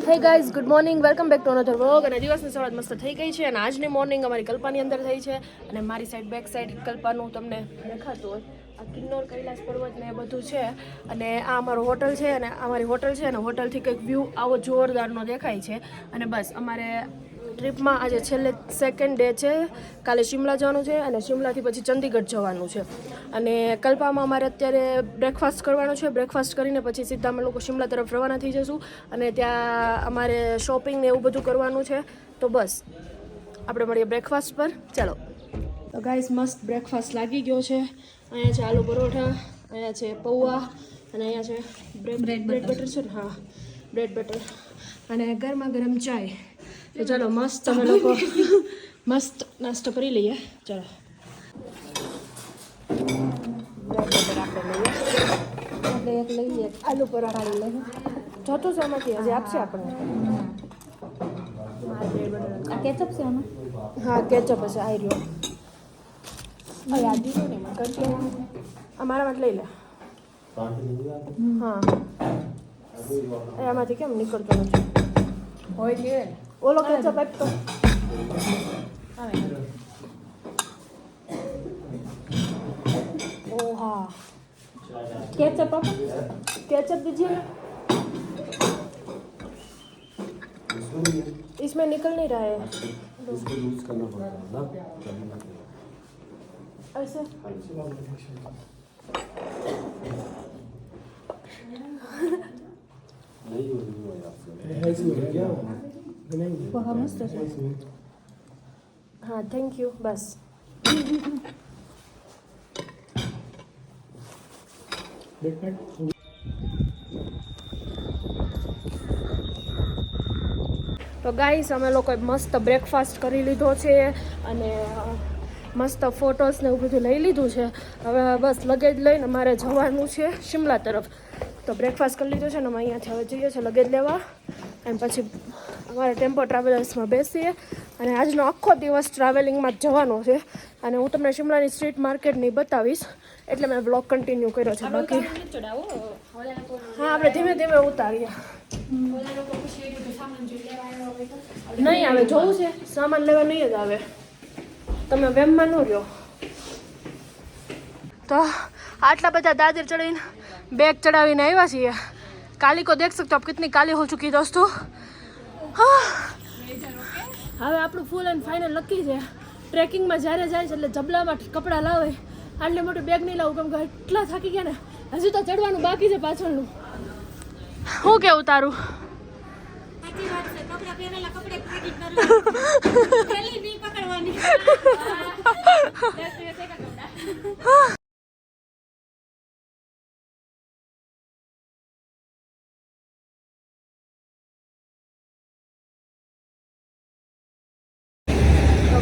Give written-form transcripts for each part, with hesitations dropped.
Hey guys, good morning, welcome back to another vlog. અને દિવસની શરૂઆત મસ્ત થઈ ગઈ છે અને આજની મોર્નિંગ અમારી કલ્પાની અંદર થઈ છે અને મારી સાઈડ બેક સાઈડ કલ્પાનું તમને દેખાતું હોય આ કિન્નોર કૈલાસ પર્વત ને એ બધું છે અને આ અમારું હોટલ છે અને અમારી હોટલ છે અને હોટલથી કંઈક વ્યૂ આવો જોરદારનો દેખાય છે. અને બસ અમારે ટ્રીપમાં આજે છેલ્લે સેકન્ડ ડે છે. કાલે શિમલા જવાનું છે અને શિમલાથી પછી ચંદીગઢ જવાનું છે અને કલ્પામાં અમારે અત્યારે બ્રેકફાસ્ટ કરવાનો છે. બ્રેકફાસ્ટ કરીને પછી સીધા અમે લોકો શિમલા તરફ રવાના થઈ જશું અને ત્યાં અમારે શોપિંગ ને એવું બધું કરવાનું છે. તો બસ આપણે મળીએ બ્રેકફાસ્ટ પર. ચાલો તો ગાઈસ, મસ્ત બ્રેકફાસ્ટ લાગી ગયો છે. અહીંયા છે આલુ પરોઠા, અહીંયા છે પૌવા અને અહીંયા છે બ્રેડ બટર છે ને, હા બ્રેડ બટર અને ગરમા ગરમ ચાય. તો ચાલો મસ્ત અમે લોકો મસ્ત નાસ્તો કરી લઈએ. ચાલો બ્રેડ બટર આપણે એક લઈએ, આલુ પરાઠા લઈએ. જોતું છે એમાંથી હજી આપશે આપણને. આ કેચઅપ છે આમાં? હા કેચઅપ હશે. આવી રહ્યો યાદ દીધો ને કરતી અમારામાં લઈ લે. હા એમાંથી કેમ નીકળતો નથી હોય છે ઓલો કેચઅપ આપતો. ओ हाँ केचप आप केचप दीजिए ना. इसमें निकल नहीं रहा है. इसको यूज करना पड़ेगा ना ऐसे नहीं हो आपसे वहाँ मस्त है. हाँ थैंक यू. बस તો ગાઈસ, અમે લોકોએ મસ્ત બ્રેકફાસ્ટ કરી લીધો છે અને મસ્ત ફોટોસ ને એવું બધું લઈ લીધું છે. હવે બસ લગેજ લઈને મારે જવાનું છે શિમલા તરફ. તો બ્રેકફાસ્ટ કરી લીધો છે ને અમે અહીંયાથી હવે જઈએ છીએ લગેજ લેવા અને પછી અમારે ટેમ્પો ટ્રાવેલર્સમાં બેસીએ અને આજનો આખો દિવસ ટ્રાવેલિંગમાં જ જવાનો છે અને હું તમને શિમલાની સ્ટ્રીટ માર્કેટ નહીં બતાવીશ એટલે મેં બ્લોગ કન્ટિન્યુ કર્યો છે. બાકી હા આપણે ધીમે ધીમે ઉતારીએ. નહીં આવે, જોવું છે સામાન લેવા નહીં જ આવે. તમે વેમમાં ન રહ્યો. તો આટલા બધા દાદર ચડીને બેગ ચડાવીને આવ્યા છીએ. કાલી કો દેખ सकते हो आप कितनी काली हो चुकी दोस्तों. હવે આપણું ફૂલ એન્ડ ફાઇનલ નક્કી છે. ટ્રેકિંગમાં જ્યારે જાય છે એટલે જબલામાં કપડાં લાવે. આટલી મોટી બેગ નહીં લાવું કેમ કે એટલા થાકી ગયા ને. હજુ તો ચડવાનું બાકી છે પાછળનું. શું કેવું તારું?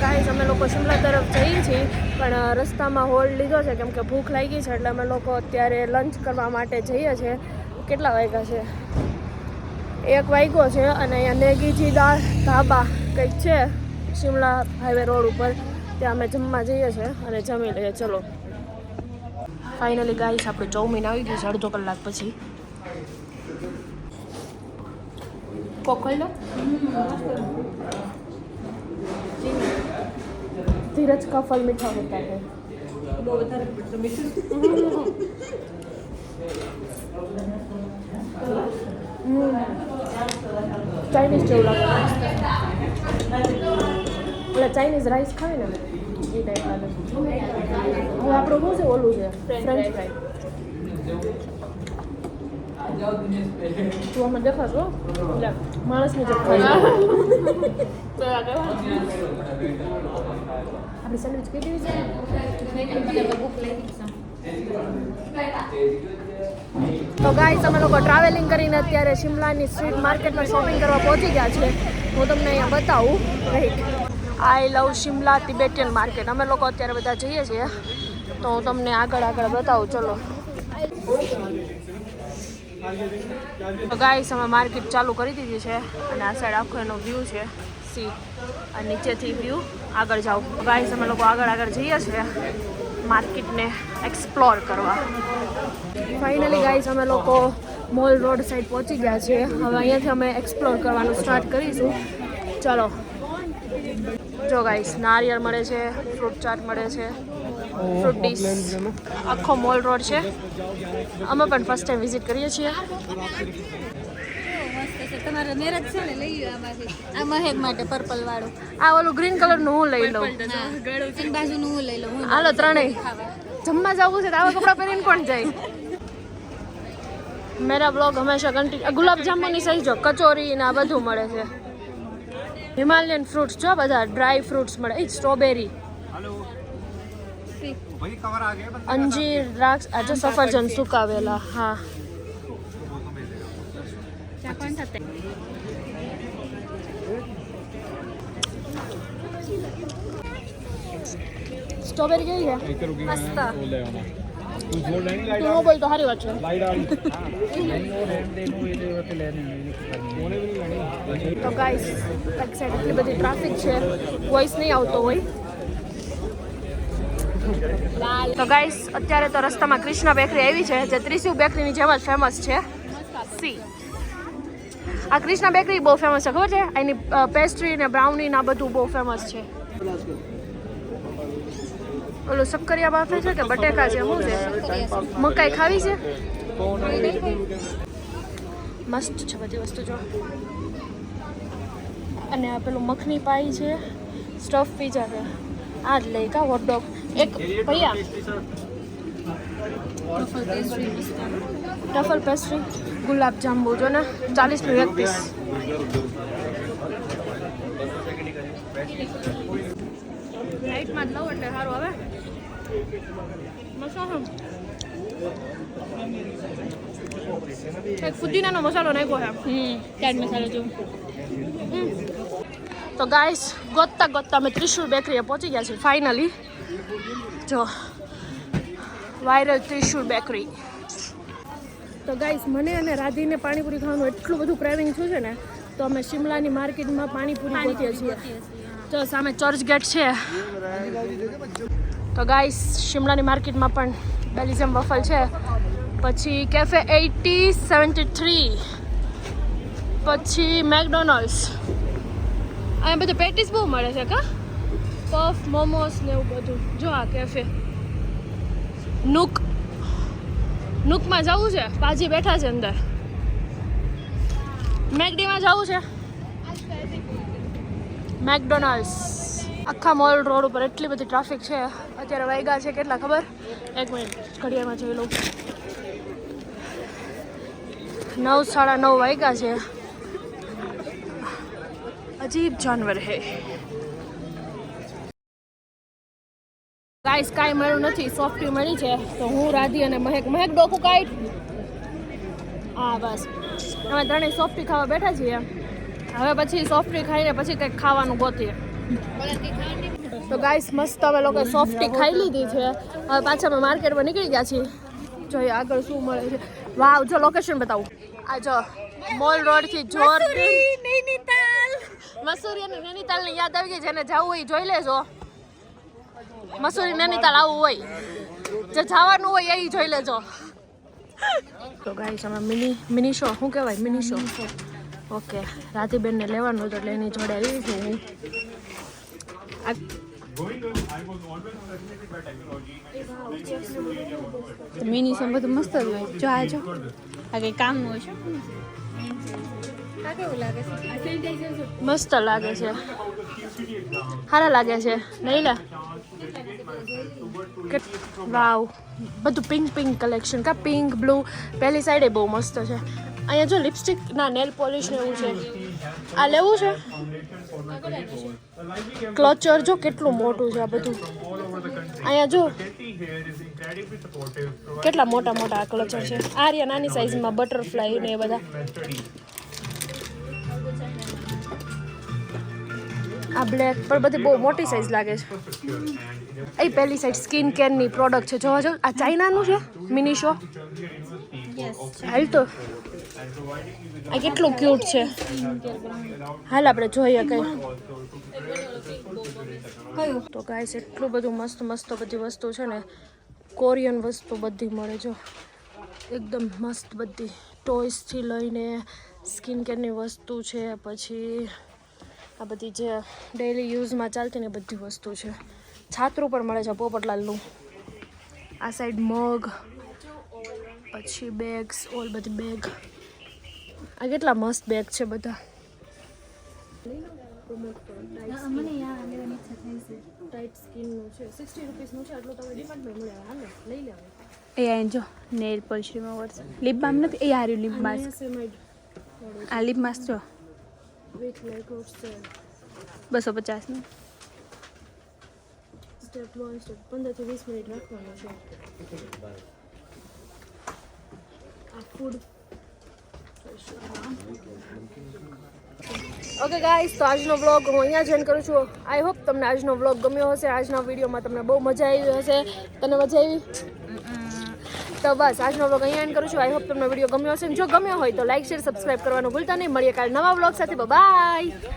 ગાઈઝ, અમે લોકો શિમલા તરફ જઈએ છીએ પણ રસ્તામાં હોલ્ડ લીધો છે કેમ કે ભૂખ લાગી છે એટલે અમે લોકો અત્યારે લંચ કરવા માટે જઈએ છીએ. કેટલા વાગ્યા છે? 1 વાગ્યો છે અને અહીંયા નેગીજી દાળ ધાબા કંઈક છે શિમલા હાઈવે રોડ ઉપર. ત્યાં અમે જમવા જઈએ છીએ અને જમી લઈએ. ચલો ફાઇનલી ગાઈઝ, આપણે ચોમીન આવી ગયું છે અડધો કલાક પછી. કોક લો धीरज का फल मीठा होता है. ચાઇનીઝ જેવું લાગે. એટલે ચાઇનીઝ રાઈસ ખાય ને એ ટાઈપ લાગે. હવે આપણું શું છે ઓલું છે ફ્રેન્ચ ફ્રાઈ. તું આમાં દેખાશો એટલે માણસની જેમ ખાઈ. આપણી સેન્ડવિચ કેવી છે? તો ગાઈસ, અમે લોકો ટ્રાવેલિંગ કરીને અત્યારે શિમલાની સ્ટ્રીટ માર્કેટમાં શોપિંગ કરવા પહોંચી ગયા છે. હું તમને અહીંયા બતાવું. રાઈટ, આઈ લવ શિમલા તિબેટિયન માર્કેટ. અમે લોકો અત્યારે બધા જઈએ છીએ તો હું તમને આગળ બતાવું. ચલો તો ગાઈસ, અમે માર્કેટ ચાલુ કરી દીધી છે અને આ સાઈડ આખો એનો વ્યૂ છે. સી આ નીચેથી વ્યૂ આગળ જાઓ. ગાઈસ, અમે લોકો આગળ જઈએ છીએ માર્કેટને એક્સપ્લોર કરવા. ફાઇનલી ગાઈઝ અમે લોકો મોલ રોડ સાઈડ પહોંચી ગયા છીએ. હવે અહીંયાથી અમે એક્સપ્લોર કરવાનું સ્ટાર્ટ કરીશું. ચલો જો ગાઈઝ નારિયેળ મળે છે, ફ્રૂટ ચાટ મળે છે, ફ્રૂટ ડીશ, આખો મોલ રોડ છે. અમે પણ ફર્સ્ટ ટાઈમ વિઝિટ કરીએ છીએ. તમારે મેરેજ છે ને લઈ લો આમાંથી. આ મહેક માટે પર્પલ વાળું. આ ઓલું ગ્રીન કલરનું હું લઈ લઉં. એની બાજુનું હું લઈ લઉં. હાલો ત્રણેય જમવા જવું છે તો આવા કપડાં પહેરીને કોણ જાય. મેરા બ્લોગ હંમેશા કન્ટિન્યુ. ગુલાબ જાંબુની સાઈઝ જો, કચોરી ને આ બધું મળે છે. હિમાલયન ફ્રૂટ્સ જો, બધા ડ્રાય ફ્રૂટ્સ મળે. સ્ટ્રોબેરી, અંજીર, દ્રાક્ષ, આજે સફરજન સુકાવેલા. હા સ્ટ્રોબેરી કેવી છે? મસ્ત. તું બોલ તો સારી વાત છે. તો ગાઈસ બેક સાઈડ એટલી બધી ટ્રાફિક છે, વોઇસ નહીં આવતો હોય. તો ગાઈસ અત્યારે તો રસ્તામાં કૃષ્ણ બેકરી આવી છે, જે ત્રિશુલ બેકરીની જેમ જ ફેમસ છે. સી આ કૃષ્ણ બેકરી બહુ ફેમસ છે, ખબર છે? એની પેસ્ટ્રી ને બ્રાઉની ને આ બધું બહુ ફેમસ છે. ઓલું શક્કરિયા બાફે છે કે બટેકા છે? શું છે? મકાઈ ખાવી છે? મસ્ત છે બધી વસ્તુ જો. અને આ પેલું મખની પાઈ છે, સ્ટફ પીઝા છે. આ જ લઈ કા હોટડોગ એક ભૈયા. ટફલ પેસ્ટ્રી, ગુલાબ જાંબુ જો ને 40 એક પીસ. લાઈટમાં જ લઉં એટલે સારું આવે. મસાલો ફુદીનાનો મસાલો નાખ્યો છે. ચાટ મસાલો જો. તો ગાઈસ ગોતતા ગોતતા અમે ત્રિશુલ બેકરીએ પહોંચી ગયા છીએ ફાઇનલી. જો વાયરલ ત્રિશુલ બેકરી. તો ગાઈસ મને અને રાધીને પાણીપુરી ખાવાનું એટલું બધું ક્રેવિંગ થયું છે ને, તો અમે શિમલાની માર્કેટમાં પાણીપુરી પહોંચીએ છીએ. તો સામે ચર્ચ ગેટ છે. તો ગાઈસ શિમલાની માર્કેટમાં પણ બેલિઝમ વફલ છે, પછી કેફે 8073, પછી મેકડોનલ્ડ્સ. અહીંયા બધું પેટીસ બહુ મળે છે કા, પફ, મોમોસ ને એવું બધું. જો આ કેફે નુકમાં જવું છે, પાજી બેઠા છે અંદર. મેકડીમાં જવું છે, મેકડોનલ્ડ્સ. આખા મોલ રોડ ઉપર એટલી બધી ટ્રાફિક છે. અત્યારે વાગ્યા છે કેટલા ખબર? 1 મિનિટ ઘડિયાળમાં જોઈ લઉં. 9, 9:30 વાગ્યા છે. અજીબ જાનવર હે. ગાઈસ કાંઈ મળ્યું નથી, સોફ્ટી મળી છે. તો હું, રાધી અને મહેક ડોકું કાઢ. હા બસ અમે ત્રણેય સોફ્ટી ખાવા બેઠા છીએ. હવે પછી સોફ્ટી ખાઈને પછી કંઈક ખાવાનું ગોતીએ. તો ગાઈસ મસ્ત અમે લોકો સોફ્ટી ખાઈ લીધી છે. હવે પાછા અમે માર્કેટમાં નીકળી ગયા છીએ. જોઈએ આગળ શું મળે છે. વાવ જો લોકેશન બતાવું. આ જો મોલ રોડ થી જોર મસૂરી અને નૈનીતાલની યાદ આવી ગઈ. જેને જવું હોય જોઈ લેજો. મસૂરી નૈનીતાલ આવવું હોય, જે જવાનું હોય એ જોઈ લેજો. તો ગાઈસ અમે મિની શો શું કહેવાય? Mini show. ઓકે રાધીબેનને લેવાનું હતું એટલે એની જોડે આવી છું હું. મિની છે બધું મસ્ત જ હોય. જો આ જો આ કંઈ કામનું હોય છે. આ કેવું લાગે છે? મસ્ત લાગે છે, સારા લાગે છે. નહીં લે વાવ બધું પિંક કલેક્શન કા પિંક બ્લુ. પહેલી સાઈડે બહુ મસ્ત છે. અહીંયા જો લિપસ્ટિક ના નેલ પોલિશ ને એવું છે. આ લેવું છે. ક્લચર જો કેટલું મોટું છે આ બધું. અહીંયા જો કેટલા મોટા મોટા આ ક્લચર છે. આ રહ્યા નાની સાઈઝમાં બટરફ્લાય ને એ બધા. આ બ્લેક પણ બધી બહુ મોટી સાઈઝ લાગે છે. એ પહેલી સાઈડ સ્કિન કેરની પ્રોડક્ટ છે. જોવા જો આ ચાઇનાનું છે મિની શો. હાલ તો આ કેટલું ક્યુટ છે. હાલ આપણે જોઈએ કઈ. તો ગાઈસ એટલું બધું મસ્ત બધી વસ્તુ છે ને, કોરિયન વસ્તુ બધી મળે. જો એકદમ મસ્ત બધી ટોયસથી લઈને સ્કિન કેરની વસ્તુ છે, પછી આ બધી જે ડેઈલી યુઝમાં ચાલતી ને બધી વસ્તુ છે. છાતરું પણ મળે છે પોપટલાલનું. આ સાઈડ મગ, પછી બેગ્સ, ઓલ બધી બેગ. આ કેટલા મસ્ત બેગ છે બધા. ટાઈટ સ્કિનનું છે, 60 રૂપીસનું છે. આટલું તમે ડિમાન્ડમાં મળે, હાલે લઈ લેવાય. એ આઈ જો નેલ પોલિશમાં વર્સ લિપ બામ નથી એ હાર્યું લિપ માસ્ક. આ લિપ માસ્ક જો વિથ મેકઅપ છે 250 નું. સ્ટેપ 1 સ્ટેપ 15 થી 20 મિનિટ રાખવાનું છે. આ ફૂડ. ઓકે ગાઈસ, તો આજનો વ્લોગ હું અહીંયા જ એન્ડ કરું છું. આઈ હોપ તમને આજનો વ્લોગ ગમ્યો હશે. આજના વિડીયોમાં તમને બહુ મજા આવી હશે. તને મજા આવી? તો બસ આજનો વ્લોગ અહીંયા એન્ડ કરું છું. આઈ હોપ તમને વિડીયો ગમ્યો હશે. જો ગમ્યો હોય તો લાઈક શેર સબસ્ક્રાઈબ કરવાનું ભૂલતા નહીં. મળીએ કાલે નવા વ્લોગ સાથે. બાય.